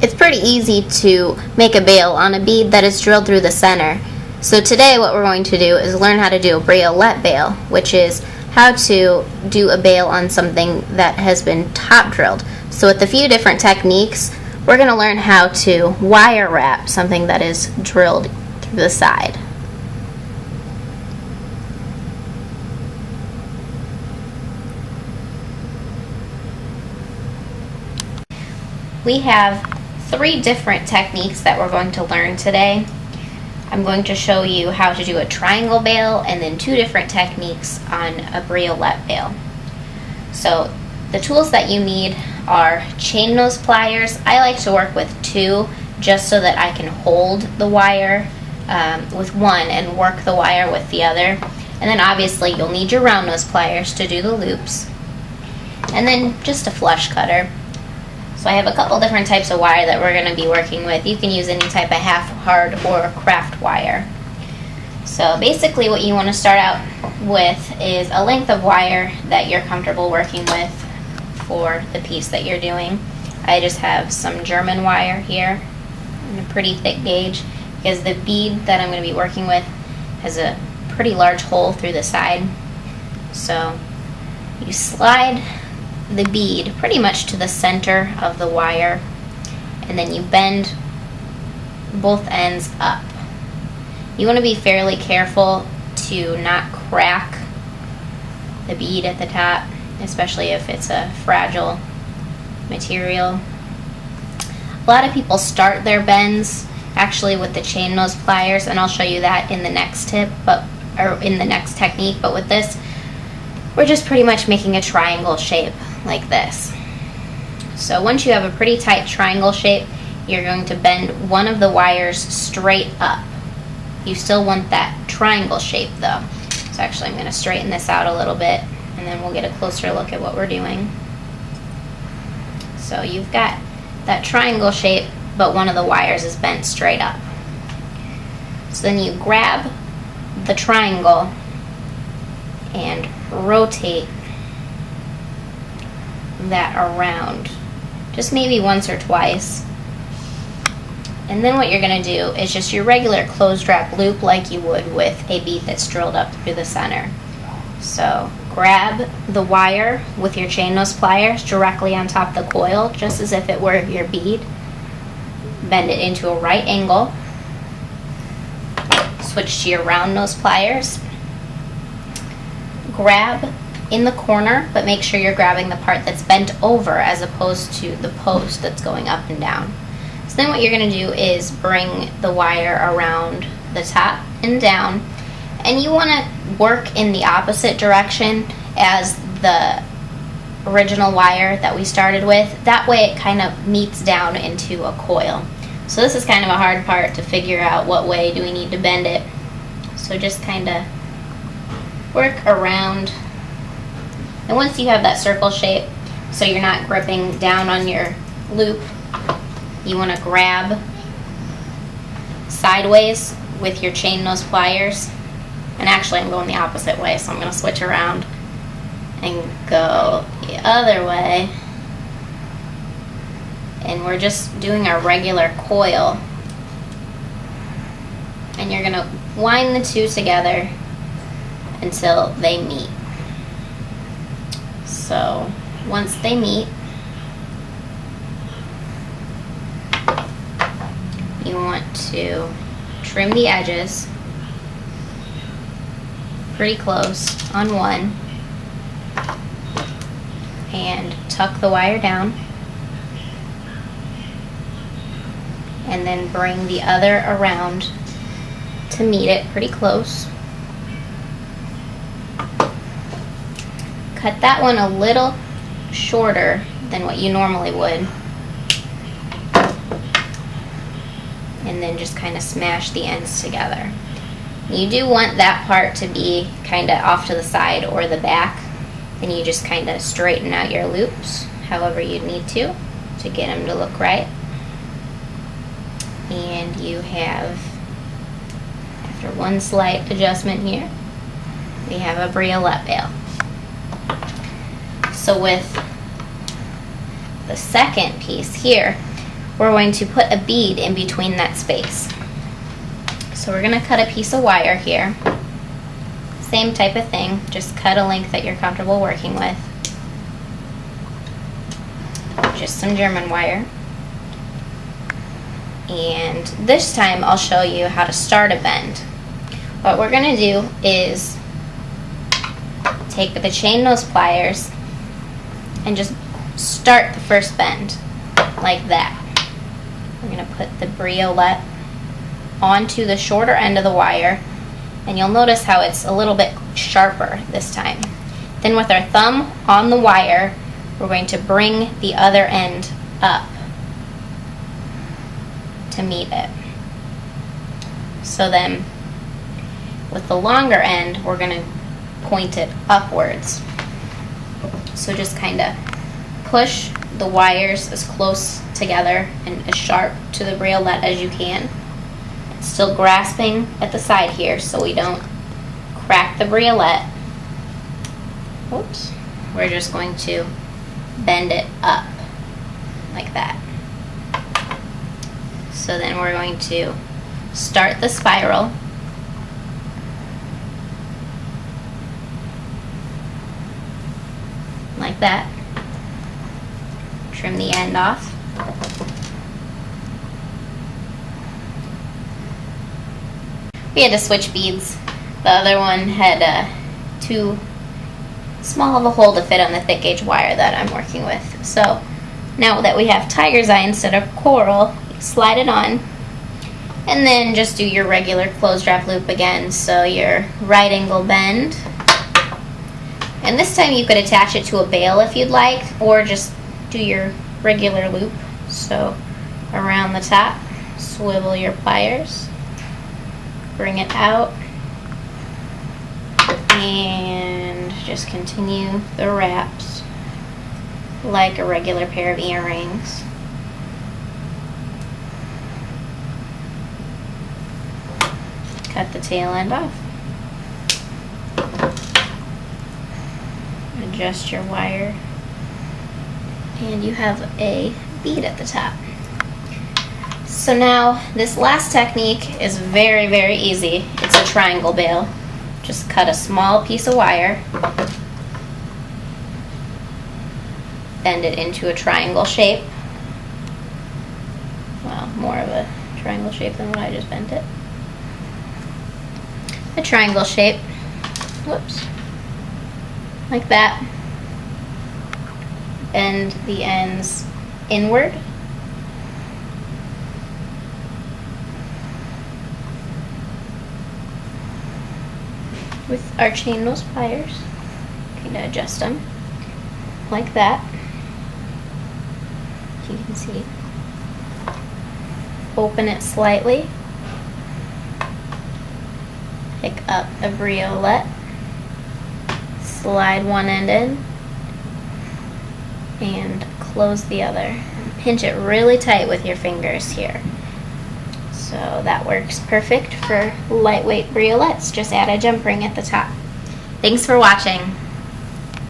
It's pretty easy to make a bail on a bead that is drilled through the center. So today what we're going to do is learn how to do a Briolette bail, which is how to do a bail on something that has been top drilled. So with a few different techniques, we're going to learn how to wire wrap something that is drilled through the side. We have 3 different techniques that we're going to learn today. I'm going to show you how to do a triangle bail and then 2 different techniques on a Briolette bail. So the tools that you need are chain nose pliers. I like to work with 2 just so that I can hold the wire with one and work the wire with the other. And then obviously you'll need your round nose pliers to do the loops. And then just a flush cutter. So I have a couple different types of wire that we're going to be working with. You can use any type of half hard or craft wire. So basically what you want to start out with is a length of wire that you're comfortable working with for the piece that you're doing. I just have some German wire here in a pretty thick gauge because the bead that I'm going to be working with has a pretty large hole through the side. So you slide the bead pretty much to the center of the wire, and then you bend both ends up. You want to be fairly careful to not crack the bead at the top, especially if it's a fragile material. A lot of people start their bends actually with the chain nose pliers, and I'll show you that in the next tip, or in the next technique, but with this we're just pretty much making a triangle shape like this. So once you have a pretty tight triangle shape, you're going to bend one of the wires straight up. You still want that triangle shape though. So actually I'm going to straighten this out a little bit and then we'll get a closer look at what we're doing. So you've got that triangle shape, but one of the wires is bent straight up. So then you grab the triangle and rotate that around just maybe once or twice, and then what you're going to do is just your regular closed wrap loop like you would with a bead that's drilled up through the center. So grab the wire with your chain nose pliers directly on top of the coil, just as if it were your bead. Bend it into a right angle, switch to your round nose pliers, grab in the corner, but make sure you're grabbing the part that's bent over as opposed to the post that's going up and down. So then what you're going to do is bring the wire around the top and down, and you want to work in the opposite direction as the original wire that we started with. That way it kind of meets down into a coil. So this is kind of a hard part to figure out what way do we need to bend it. So just kind of work around, and once you have that circle shape so you're not gripping down on your loop, you want to grab sideways with your chain nose pliers. And actually I'm going the opposite way, so I'm going to switch around and go the other way, and we're just doing our regular coil, and you're going to wind the 2 together until they meet. So once they meet, you want to trim the edges pretty close on one and tuck the wire down, and then bring the other around to meet it pretty close. Cut that one a little shorter than what you normally would, and then just kind of smash the ends together. You do want that part to be kind of off to the side or the back, and you just kind of straighten out your loops however you need to get them to look right. And you have, after one slight adjustment here, we have a Briolette bail. So with the second piece here, we're going to put a bead in between that space. So we're going to cut a piece of wire here. Same type of thing, just cut a length that you're comfortable working with. Just some German wire. And this time I'll show you how to start a bend. What we're going to do is take the chain nose pliers and just start the first bend like that. We're going to put the briolette onto the shorter end of the wire, and you'll notice how it's a little bit sharper this time. Then with our thumb on the wire, we're going to bring the other end up to meet it. So then with the longer end, we're going to point it upwards. So just kind of push the wires as close together and as sharp to the briolette as you can. Still grasping at the side here so we don't crack the briolette. Oops. We're just going to bend it up like that. So then we're going to start the spiral. Like that. Trim the end off. We had to switch beads. The other one had too small of a hole to fit on the thick gauge wire that I'm working with. So now that we have tiger's eye instead of coral, you slide it on and then just do your regular close drop loop again. So your right angle bend. And this time you could attach it to a bail if you'd like, or just do your regular loop. So around the top, swivel your pliers, bring it out, and just continue the wraps like a regular pair of earrings. Cut the tail end off. Adjust your wire, and you have a bead at the top. So now this last technique is very, very easy. It's a triangle bail. Just cut a small piece of wire, bend it into a triangle shape. Well, more of a triangle shape than what I just bent it. A triangle shape. Whoops. Like that. Bend the ends inward. With our chain nose pliers, kind of adjust them like that. You can see. Open it slightly. Pick up a briolette. Slide one end in and close the other. Pinch it really tight with your fingers here. So that works perfect for lightweight briolettes. Just add a jump ring at the top. Thanks for watching.